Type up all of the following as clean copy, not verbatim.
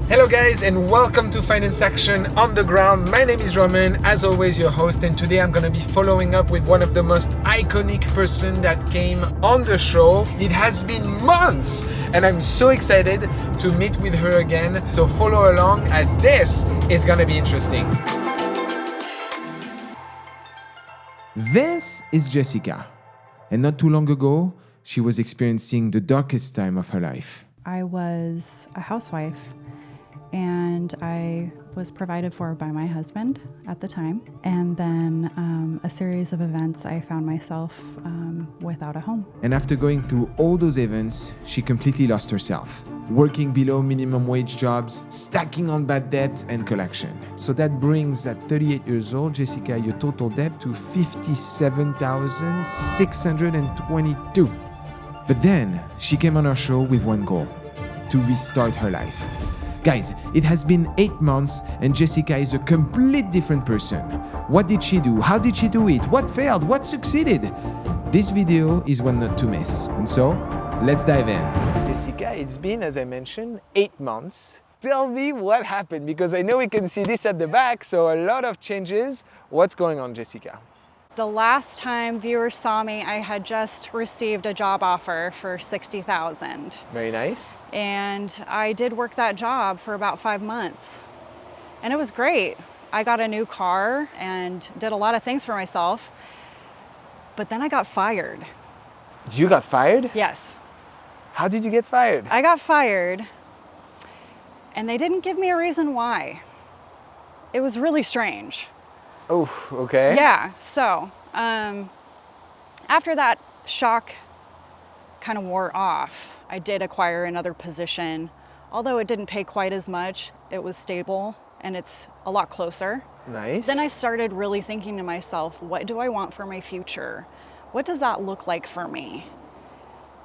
Hello guys and welcome to Finance Action on the Ground. My name is Romain, as always your host, and today I'm going to be following up with one of the most iconic person that came on the show. It has been months and I'm so excited to meet with her again. So follow along as this is going to be interesting. This is Jessica, and not too long ago she was experiencing the darkest time of her life. I was a housewife and I was provided for by my husband at the time. And then a series of events, I found myself without a home. And after going through all those events, she completely lost herself. Working below minimum wage jobs, stacking on bad debt and collection. So that brings, at 38 years old, Jessica, your total debt to $57,622. But then she came on our show with one goal: to restart her life. Guys, it has been 8 months and Jessica is a complete different person. What did she do? How did she do it? What failed? What succeeded? This video is one not to miss. And so, let's dive in. Jessica, it's been, as I mentioned, 8 months. Tell me what happened, because I know we can see this at the back, so a lot of changes. What's going on, Jessica? The last time viewers saw me, I had just received a job offer for $60,000. Very nice. And I did work that job for about 5 months. And it was great. I got a new car and did a lot of things for myself. But then I got fired. You got fired? Yes. How did you get fired? I got fired and they didn't give me a reason why. It was really strange. Oh, okay. Yeah, so after that shock kind of wore off, I did acquire another position. Although it didn't pay quite as much, it was stable and it's a lot closer. Nice. Then I started really thinking to myself, what do I want for my future? What does that look like for me?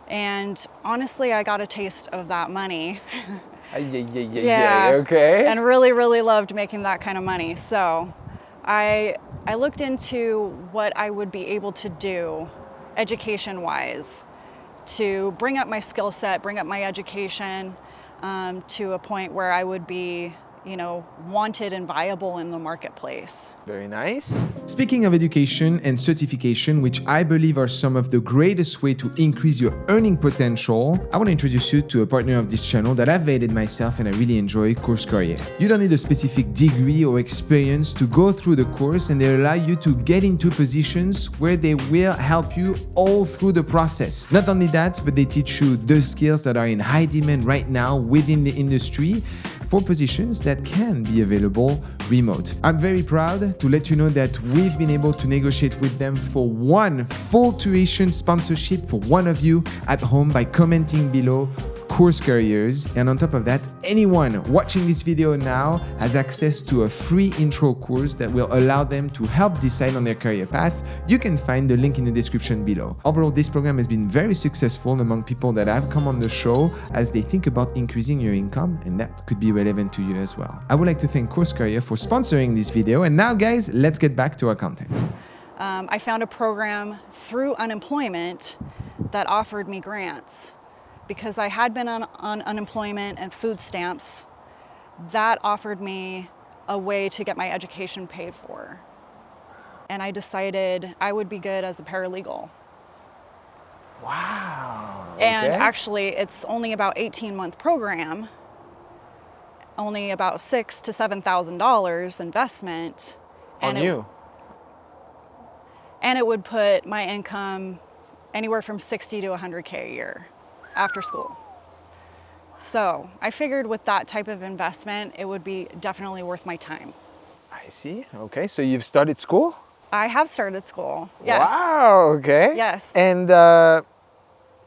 And honestly, I got a taste of that money. Yeah, okay. And really, really loved making that kind of money. So I looked into what I would be able to do education-wise to bring up my skill set, bring up my education to a point where I would be, wanted and viable in the marketplace. Very nice. Speaking of education and certification, which I believe are some of the greatest way to increase your earning potential, I want to introduce you to a partner of this channel that I've vetted myself and I really enjoy, Course Career. You don't need a specific degree or experience to go through the course, and they allow you to get into positions where they will help you all through the process. Not only that, but they teach you the skills that are in high demand right now within the industry for positions that can be available remote. I'm very proud to let you know that we've been able to negotiate with them for one full tuition sponsorship for one of you at home by commenting below Course Careers. And on top of that, anyone watching this video now has access to a free intro course that will allow them to help decide on their career path. You can find the link in the description below. Overall, this program has been very successful among people that have come on the show as they think about increasing your income, and that could be relevant to you as well. I would like to thank Course Career for sponsoring this video. And now guys, let's get back to our content. I found a program through unemployment that offered me grants. Because I had been on unemployment and food stamps, that offered me a way to get my education paid for. And I decided I would be good as a paralegal. Wow. Okay. And actually, it's only about 18-month program, only about $6,000 to $7,000 investment. On you? And it would put my income anywhere from $60,000 to $100,000 a year after school. So I figured with that type of investment, it would be definitely worth my time. I see. Okay, so you've started school? I have started school, yes. Wow, okay. Yes. And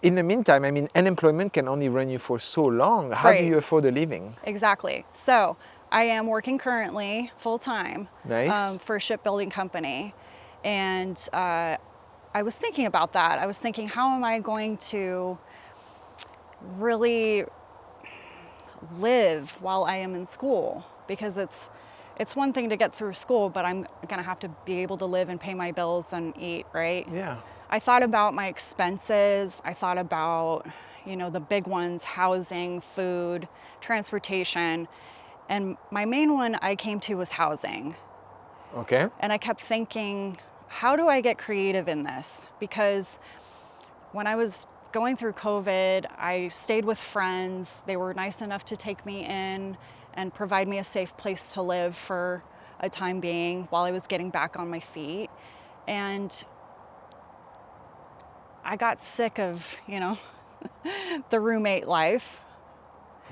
in the meantime, unemployment can only run you for so long. How do you afford a living? Exactly. So I am working currently full-time for a shipbuilding company. And I was thinking about that. I was thinking, how am I going to really live while I am in school? Because it's one thing to get through school, but I'm gonna have to be able to live and pay my bills and eat, right? Yeah. I thought about my expenses. I thought about, the big ones: housing, food, transportation. And my main one I came to was housing. Okay. And I kept thinking, how do I get creative in this? Because when I was going through COVID, I stayed with friends. They were nice enough to take me in and provide me a safe place to live for a time being while I was getting back on my feet. And I got sick of, the roommate life.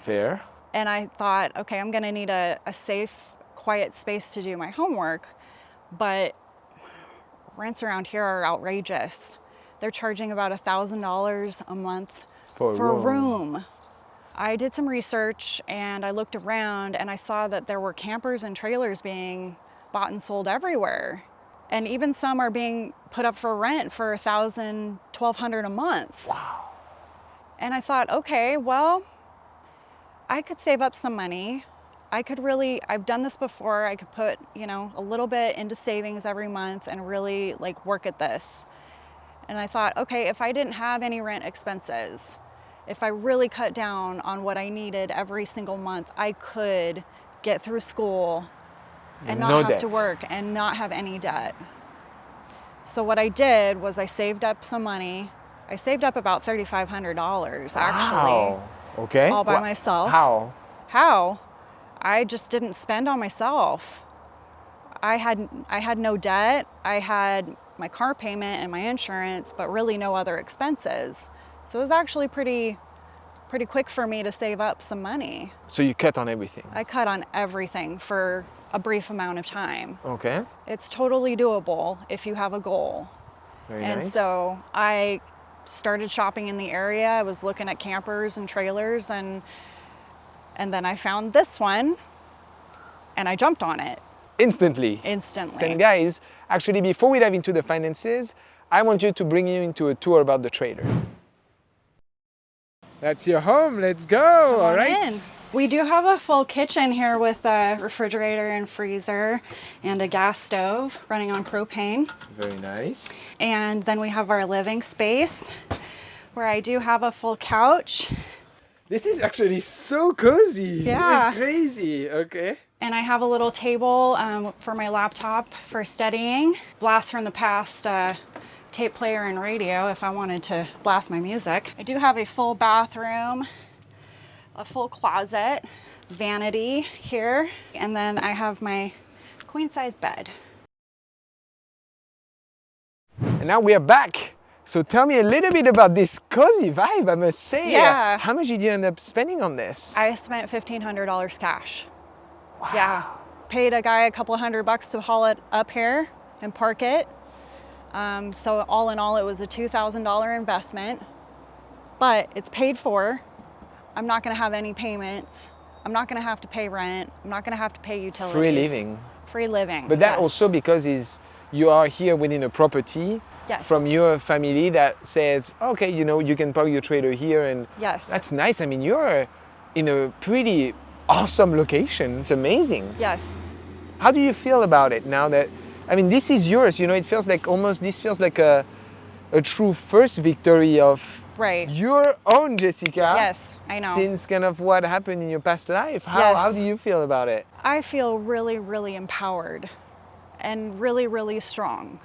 Fair. And I thought, okay, I'm gonna need a safe, quiet space to do my homework, but rents around here are outrageous. They're charging about $1,000 a month for a room. I did some research and I looked around and I saw that there were campers and trailers being bought and sold everywhere. And even some are being put up for rent for $1,000, $1,200 a month. Wow. And I thought, okay, well, I could save up some money. I've done this before. I could put, a little bit into savings every month and really work at this. And I thought, okay, if I didn't have any rent expenses, if I really cut down on what I needed every single month, I could get through school and not have to work and not have any debt. So what I did was I saved up some money. I saved up about $3,500 actually. Wow. Okay. All by myself. How? I just didn't spend on myself. I had no debt. I had my car payment and my insurance, but really no other expenses. So it was actually pretty quick for me to save up some money. So you cut on everything? I cut on everything for a brief amount of time. Okay. It's totally doable if you have a goal. Very nice. And so I started shopping in the area. I was looking at campers and trailers, and then I found this one and I jumped on it. Instantly. And guys, actually, before we dive into the finances, I want you to bring you into a tour about the trailer. That's your home. Let's go. All right. We do have a full kitchen here with a refrigerator and freezer and a gas stove running on propane. Very nice. And then we have our living space where I do have a full couch. This is actually so cozy. Yeah. It's crazy. Okay. And I have a little table for my laptop for studying. Blast from the past tape player and radio if I wanted to blast my music. I do have a full bathroom, a full closet, vanity here, and then I have my queen size bed. And now we are back. So tell me a little bit about this cozy vibe, I must say. Yeah. How much did you end up spending on this? I spent $1,500 cash. Wow. Yeah. Paid a guy a couple $100 to haul it up here and park it. So all in all, it was a $2,000 investment, but it's paid for. I'm not gonna have any payments. I'm not gonna have to pay rent. I'm not gonna have to pay utilities. Free living. Free living. But that yes. also because you are here within a property. Yes. From your family that says, okay, you can park your trailer here, and yes. That's nice. I mean, you're in a pretty awesome location. It's amazing. Yes. How do you feel about it now that, this is yours, it feels like this feels like a true first victory of right. your own, Jessica. Yes, I know. Since kind of what happened in your past life. Yes. How do you feel about it? I feel really, really empowered and really, really strong.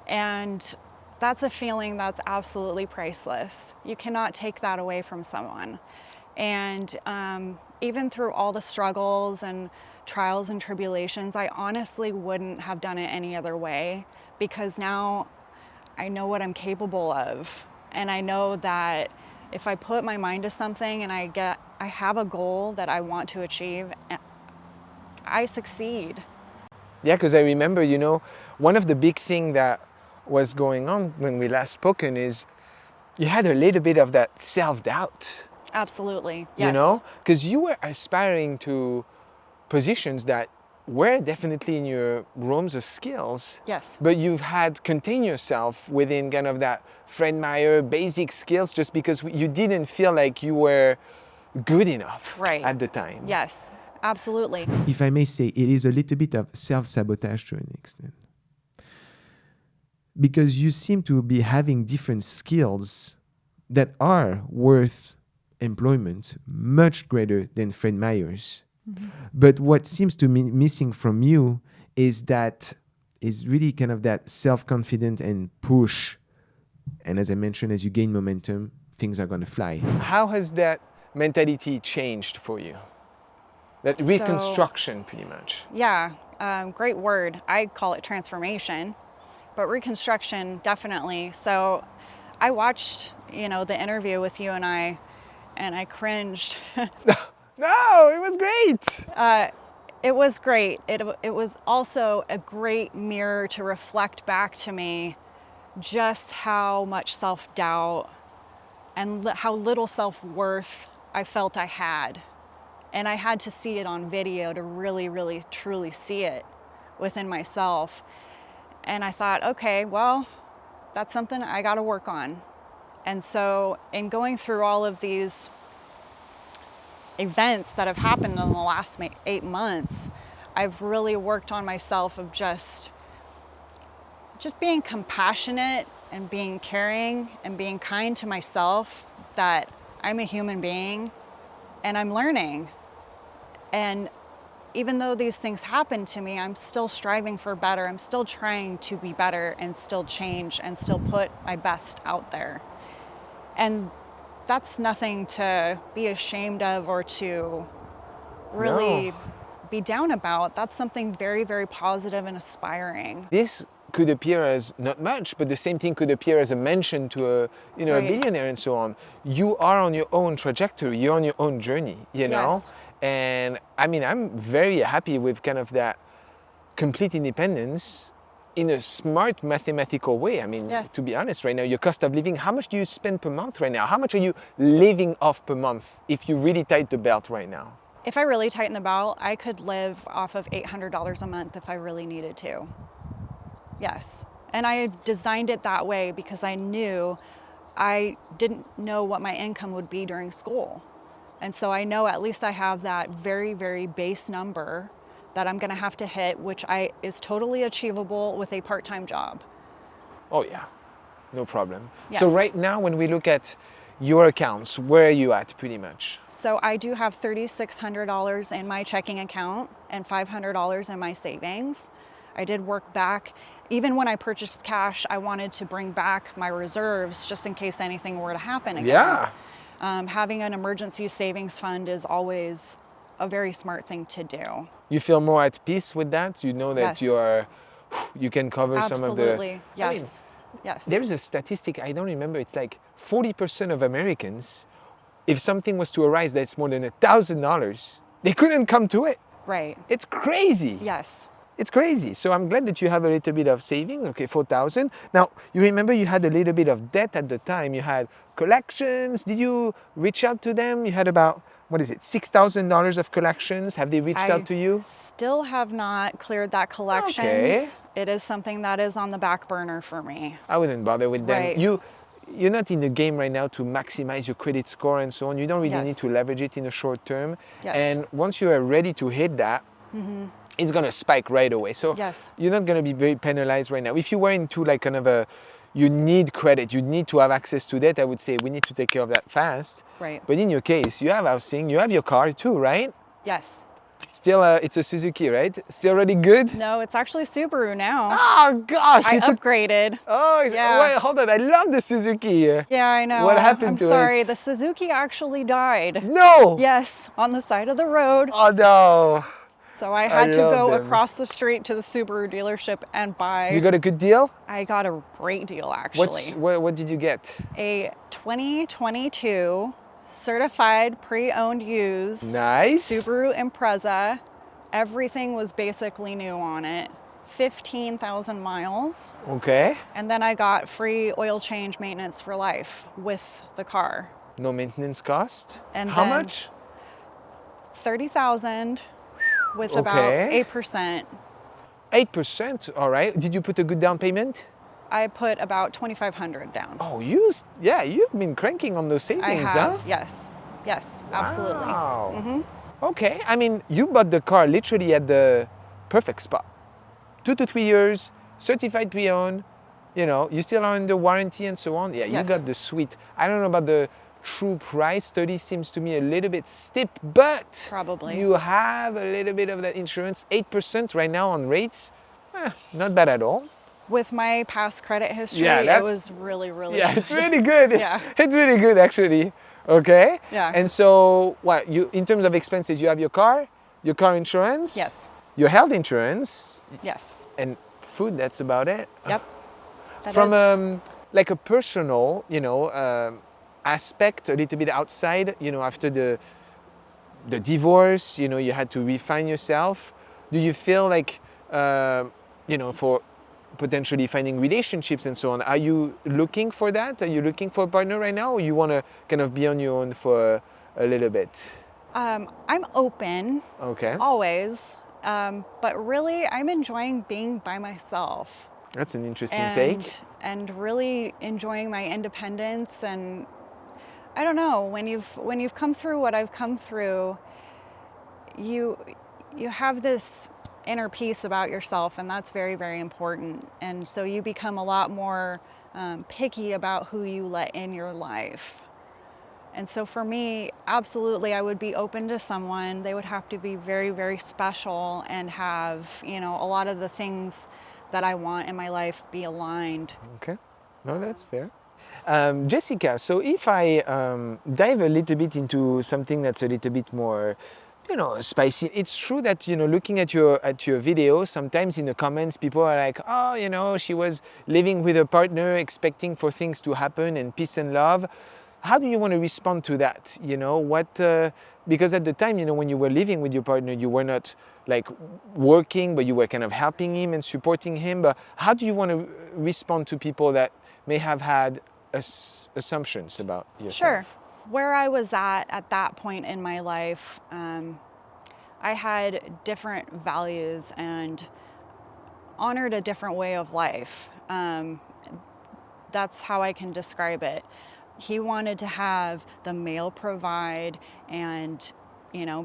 And that's a feeling that's absolutely priceless. You cannot take that away from someone. And even through all the struggles and trials and tribulations, I honestly wouldn't have done it any other way, because now I know what I'm capable of. And I know that if I put my mind to something and I have a goal that I want to achieve, I succeed. Yeah, because I remember, one of the big things that was going on when we last spoken is you had a little bit of that self-doubt. Absolutely, yes. Because you were aspiring to positions that were definitely in your rooms of skills. Yes. But you've had contain yourself within kind of that Fred Meyer basic skills just because you didn't feel like you were good enough at the time. Yes, absolutely. If I may say, it is a little bit of self-sabotage to an extent. Because you seem to be having different skills that are worth employment much greater than Fred Meyer's. But what seems to me missing from you is really kind of that self-confidence and push. And as I mentioned, as you gain momentum, things are going to fly. How has that mentality changed for you? That reconstruction, pretty much. Yeah, great word. I call it transformation, but reconstruction, definitely. So I watched, the interview with you and I cringed. No, it was great. It was great. It was also a great mirror to reflect back to me just how much self-doubt and how little self-worth I felt I had. And I had to see it on video to really, really, truly see it within myself. And I thought, okay, well, that's something I got to work on. And so in going through all of these events that have happened in the last 8 months, I've really worked on myself of just being compassionate and being caring and being kind to myself, that I'm a human being and I'm learning. And even though these things happen to me, I'm still striving for better. I'm still trying to be better and still change and still put my best out there. And that's nothing to be ashamed of or to really be down about. That's something very, very positive and aspiring. This could appear as not much, but the same thing could appear as a mention to a billionaire and so on. You are on your own trajectory. You're on your own journey, you know? Yes. And I mean, I'm very happy with kind of that complete independence in a smart mathematical way. I mean, Yes. to be honest, right now, your cost of living, how much do you spend per month right now? How much are you living off per month if you really tighten the belt right now? If I really tighten the belt, I could live off of $800 a month if I really needed to. Yes. And I designed it that way because I knew I didn't know what my income would be during school. And so I know at least I have that very, very base number that I'm gonna have to hit, which is totally achievable with a part-time job. Oh yeah, no problem. Yes. So right now, when we look at your accounts, where are you at pretty much? So I do have $3,600 in my checking account and $500 in my savings. I did work back. Even when I purchased cash, I wanted to bring back my reserves just in case anything were to happen again. Yeah. Having an emergency savings fund is always a very smart thing to do. You feel more at peace with that? You know that Yes. you can cover some of the... Absolutely, yes, yes. There's a statistic, I don't remember, it's like 40% of Americans, if something was to arise that's more than $1,000, they couldn't come to it. Right, It's crazy. yes. It's crazy. So I'm glad that you have a little bit of saving. Okay, 4,000. Now, you remember you had a little bit of debt at the time. You had collections. Did you reach out to them? You had about, what is it, $6,000 of collections. Have they reached out to you? Still have not cleared that collections. Okay. It is something that is on the back burner for me. I wouldn't bother with them. Right. You're not in the game right now to maximize your credit score and so on. You don't really Yes. need to leverage it in the short term. Yes. And once you are ready to hit that, it's going to spike right away. So Yes. you're not going to be very penalized right now. If you were into like kind of you need credit, you need to have access to that, I would say we need to take care of that fast. Right. But in your case, you have housing, you have your car too, right? Yes. Still, it's a Suzuki, right? Still really good? No, it's actually Subaru now. Oh gosh! I you took- upgraded. Oh, Yeah. wait, hold on. I love the Suzuki. Yeah, I know. What happened I'm to sorry, it? the Suzuki actually died. No! Yes, on the side of the road. Oh no! So I had to love go them. across the street to the Subaru dealership and buy. You got a good deal? I got a great deal actually. What did you get? A 2022 certified pre-owned used Nice. Subaru Impreza. Everything was basically new on it. 15,000 miles. Okay. And then I got free oil change maintenance for life with the car. No maintenance cost. And How then- much? 30,000 with Okay. about 8%. 8%. All right. Did you put a good down payment? I put about 2,500 down. Oh, you've been cranking on those savings, I have, huh? yes. Yes, absolutely. Wow. Okay. I mean, you bought the car literally at the perfect spot. 2 to 3 years, certified pre-owned, you know, you still are under warranty and so on. Yeah, Yes. you got the suite. I don't know about the true price. 30 seems to me a little bit steep, but Probably. you have a little bit of that insurance. 8% right now on rates. Not bad at all. With my past credit history, Yeah, it that's- was really, really Yeah, good. it's really good. Yeah. It's really good actually. Okay. Yeah. And so what you in terms of expenses, you have your car insurance, Yes. your health insurance, Yes. and food, that's about it. Yep. That From is- like a personal, aspect, a little bit outside, after the divorce, you had to refine yourself. Do you feel like, for potentially finding relationships and so on, are you looking for that? Are you looking for a partner right now, or you want to kind of be on your own for a little bit? I'm open, Okay, always, but really I'm enjoying being by myself that's an interesting and, take. and really enjoying my independence. And I don't know, when you've come through what I've come through, you have this inner peace about yourself, and that's very, very important. And so you become a lot more picky about who you let in your life. And so for me, absolutely, I would be open to someone. They would have to be very, very special and have, a lot of the things that I want in my life be aligned. Okay, no, that's fair. Jessica, so if I dive a little bit into something that's a little bit more, spicy. It's true that, looking at your video, sometimes in the comments, people are like, oh, she was living with a partner, expecting for things to happen and peace and love. How do you want to respond to that? Because at the time, when you were living with your partner, you were not like working, but you were kind of helping him and supporting him. But how do you want to respond to people that may have had assumptions about yourself? Sure. Where I was at that point in my life, I had different values and honored a different way of life. That's how I can describe it. He wanted to have the male provide and,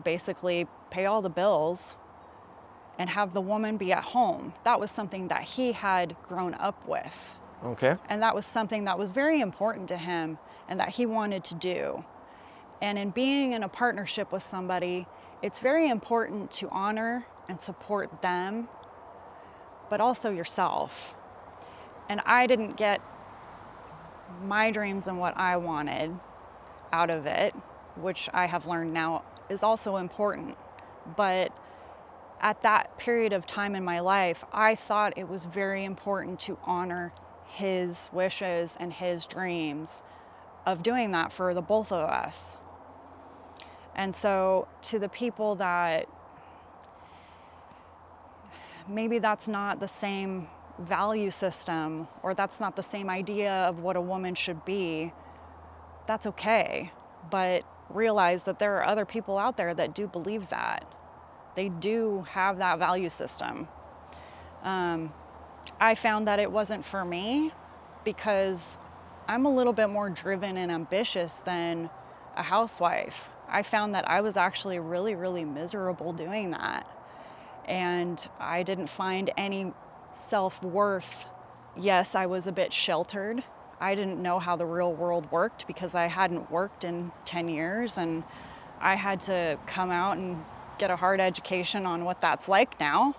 basically pay all the bills and have the woman be at home. That was something that he had grown up with. Okay. And that was something that was very important to him and that he wanted to do. And in being in a partnership with somebody, it's very important to honor and support them, but also yourself. And I didn't get my dreams and what I wanted out of it, which I have learned now is also important. But at that period of time in my life, I thought it was very important to honor his wishes and his dreams of doing that for the both of us. And so to the people that maybe that's not the same value system, or that's not the same idea of what a woman should be, that's okay. But realize that there are other people out there that do believe that. They do have that value system. I found that it wasn't for me because I'm a little bit more driven and ambitious than a housewife. I found that I was actually really, really miserable doing that. And I didn't find any self-worth. Yes, I was a bit sheltered. I didn't know how the real world worked because I hadn't worked in 10 years, and I had to come out and get a hard education on what that's like now.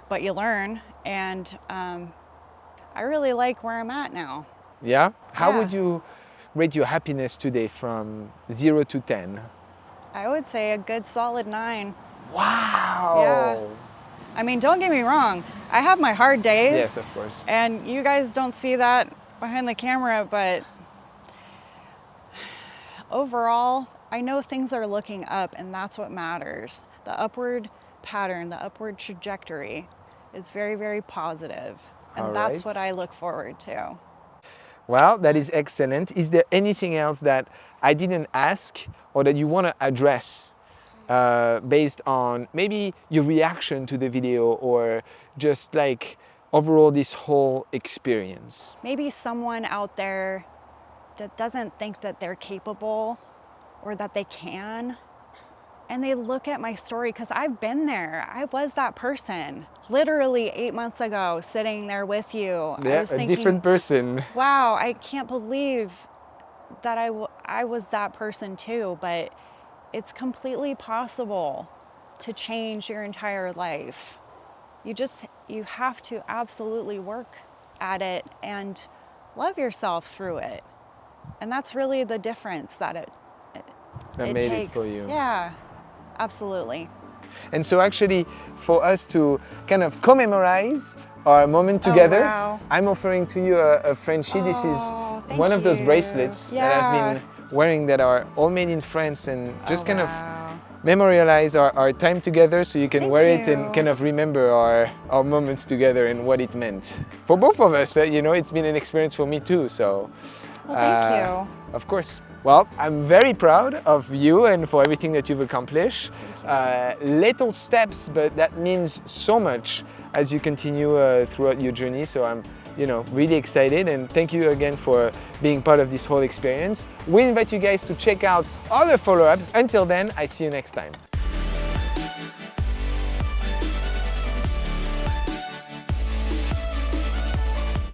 But you learn, and I really like where I'm at now. Yeah? How Yeah. would you rate your happiness today from 0 to 10? I would say a good solid 9. Wow! Yeah. I mean, don't get me wrong, I have my hard days. Yes, of course. And you guys don't see that behind the camera, but overall, I know things are looking up, and that's what matters. The upward pattern, the upward trajectory is very, very positive. And All that's right. what I look forward to. Well, that is excellent. Is there anything else that I didn't ask or that you want to address based on maybe your reaction to the video, or just like overall this whole experience? Maybe someone out there that doesn't think that they're capable or that they can, and they look at my story, because I've been there. I was that person. Literally 8 months ago, sitting there with you. Yeah, I was thinking, different person. wow, I can't believe that I was that person too. But it's completely possible to change your entire life. You have to absolutely work at it and love yourself through it. And that's really the difference that it That made it for you. Yeah, absolutely. And so actually, for us to kind of commemorate our moment together, wow. I'm offering to you a Frenchie. This is thank one of those you. bracelets that I've been wearing that are all made in France, and just kind of Wow. memorialize our time together, so you can Thank wear it you. and kind of remember our moments together and what it meant. For both of us, you know, it's been an experience for me too, so. Well, thank you. Of course. Well, I'm very proud of you and for everything that you've accomplished. Little steps, but that means so much as you continue throughout your journey. So I'm, you know, really excited, and thank you again for being part of this whole experience. We invite you guys to check out other follow-ups. Until then, I see you next time.